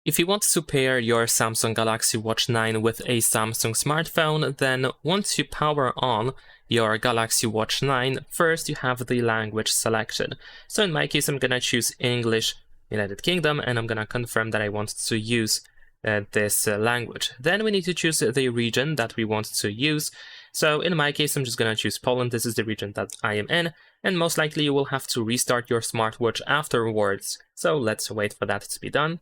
If you want to pair your Samsung Galaxy Watch 9 with a Samsung smartphone, then once you power on your Galaxy Watch 9, first you have the language selection. So in my case, I'm gonna choose English United Kingdom, and I'm gonna confirm that I want to use this language. Then we need to choose the region that we want to use. So in my case, I'm just gonna choose Poland. This is the region that I am in, and most likely you will have to restart your smartwatch afterwards. So let's wait for that to be done.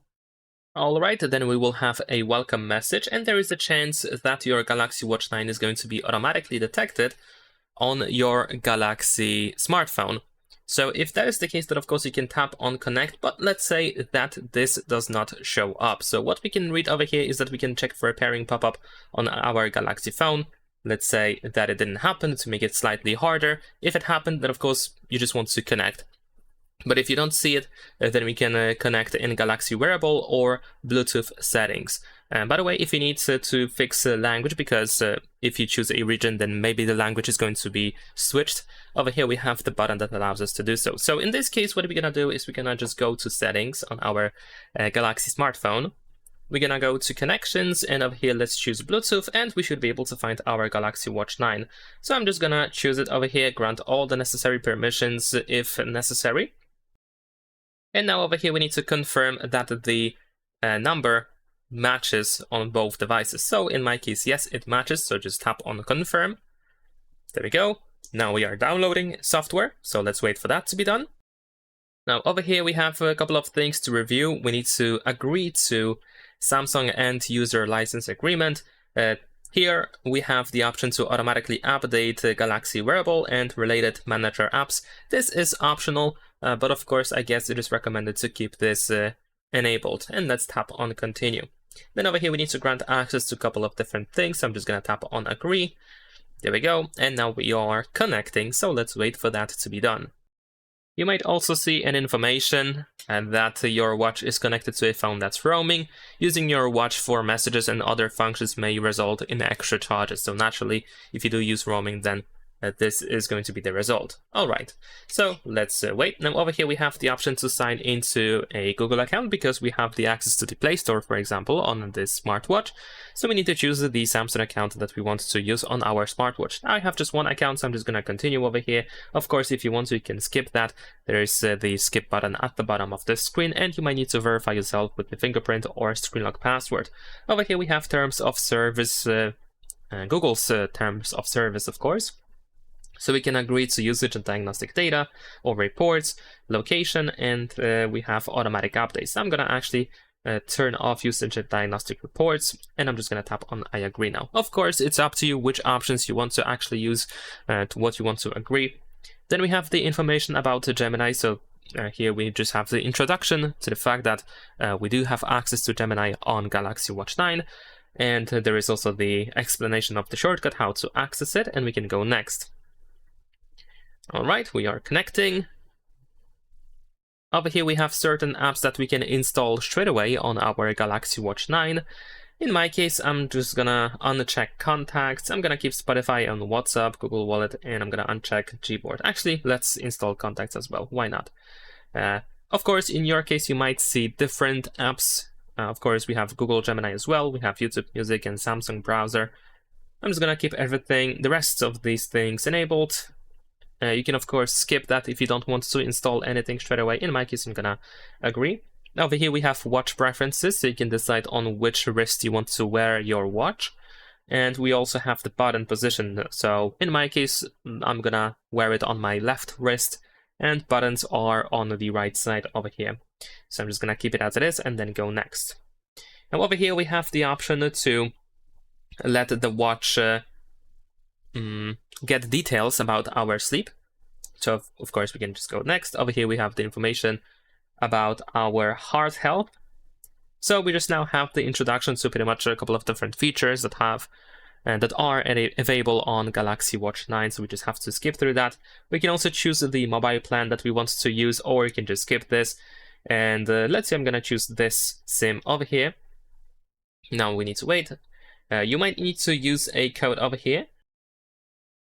Alright, then we will have a welcome message, and there is a chance that your Galaxy Watch 9 is going to be automatically detected on your Galaxy smartphone. So if that is the case, then of course you can tap on connect, but let's say that this does not show up. So what we can read over here is that we can check for a pairing pop-up on our Galaxy phone. Let's say that it didn't happen to make it slightly harder. If it happened, then of course you just want to connect. But if you don't see it, then we can connect in Galaxy Wearable or Bluetooth settings. By the way, if you need to fix language, because if you choose a region, then maybe the language is going to be switched, over here we have the button that allows us to do so. So in this case, what we're gonna do is we're gonna just go to settings on our Galaxy smartphone. We're gonna go to connections, and over here let's choose Bluetooth, and we should be able to find our Galaxy Watch 9. So I'm just gonna choose it over here, grant all the necessary permissions if necessary. And now over here we need to confirm that the number matches on both devices. So in my case, yes, it matches, so just tap on confirm. There we go. Now we are downloading software, so let's wait for that to be done. Now over here we have a couple of things to review. We need to agree to Samsung End User License Agreement. Here we have the option to automatically update Galaxy Wearable and related manager apps. This is optional, but of course I guess it is recommended to keep this enabled. And let's tap on continue. Then over here we need to grant access to a couple of different things. So I'm just gonna tap on agree. There we go. And now we are connecting, so let's wait for that to be done. You might also see an information that your watch is connected to a phone that's roaming. Using your watch for messages and other functions may result in extra charges. So naturally, if you do use roaming, then this is going to be the result. Alright, so let's wait. Now over here we have the option to sign into a Google account because we have the access to the Play Store, for example, on this smartwatch. So we need to choose the Samsung account that we want to use on our smartwatch. I have just one account, so I'm just going to continue over here. Of course, if you want to, you can skip that. There is the skip button at the bottom of the screen, and you might need to verify yourself with the fingerprint or screen lock password. Over here we have terms of service, Google's terms of service, of course. So we can agree to usage and diagnostic data or reports, location, and we have automatic updates. I'm gonna actually turn off usage and diagnostic reports, and I'm just gonna tap on I agree now. Of course, it's up to you which options you want to actually use, to what you want to agree. Then we have the information about Gemini. So here we just have the introduction to the fact that we do have access to Gemini on Galaxy Watch 9. And there is also the explanation of the shortcut, how to access it, and we can go next. Alright, we are connecting. Over here we have certain apps that we can install straight away on our Galaxy Watch 9. In my case, I'm just gonna uncheck contacts. I'm gonna keep Spotify on WhatsApp, Google Wallet, and I'm gonna uncheck Gboard. Actually, let's install contacts as well. Why not? Of course, in your case, you might see different apps. Of course, we have Google Gemini as well. We have YouTube Music and Samsung Browser. I'm just gonna keep everything, the rest of these things enabled. You can of course skip that if you don't want to install anything straight away. In my case, I'm gonna agree. Over here we have watch preferences, so you can decide on which wrist you want to wear your watch. And we also have the button position. So in my case, I'm gonna wear it on my left wrist, and buttons are on the right side over here. So I'm just gonna keep it as it is and then go next. Now over here we have the option to let the watch get details about our sleep. So of course we can just go next. Over here we have the information about our heart health. So we just now have the introduction to pretty much a couple of different features that are available on Galaxy Watch 9. So we just have to skip through that. We can also choose the mobile plan that we want to use, or you can just skip this. And let's say I'm gonna choose this SIM over here. Now we need to wait. You might need to use a code over here.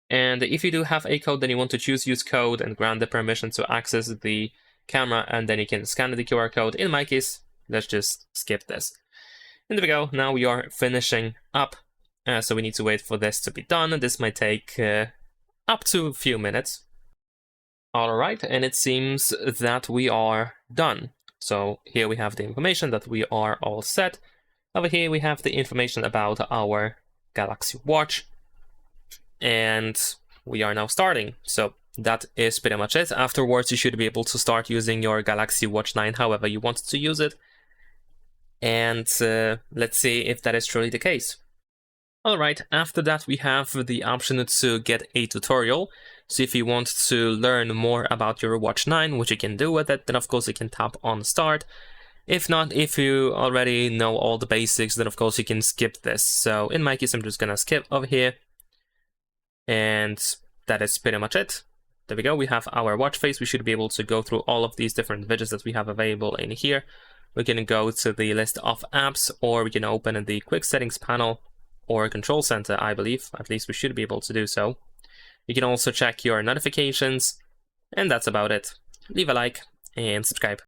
And if you do have a code, then you want to choose use code and grant the permission to access the camera, and then you can scan the QR code. In my case, let's just skip this. And there we go, now we are finishing up. So we need to wait for this to be done. This might take up to a few minutes. Alright, and it seems that we are done. So here we have the information that we are all set. Over here we have the information about our Galaxy Watch. And we are now starting. So that is pretty much it. Afterwards, you should be able to start using your Galaxy Watch 9 however you want to use it. And let's see if that is truly the case. Alright, after that we have the option to get a tutorial. So if you want to learn more about your Watch 9, which you can do with it, then of course you can tap on Start. If not, if you already know all the basics, then of course you can skip this. So in my case, I'm just gonna skip over here. And that is pretty much it. There we go, we have our watch face. We should be able to go through all of these different widgets that we have available in here. We can go to the list of apps, or we can open the quick settings panel or control center, I believe. At least we should be able to do so. You can also check your notifications, and that's about it. Leave a like and subscribe.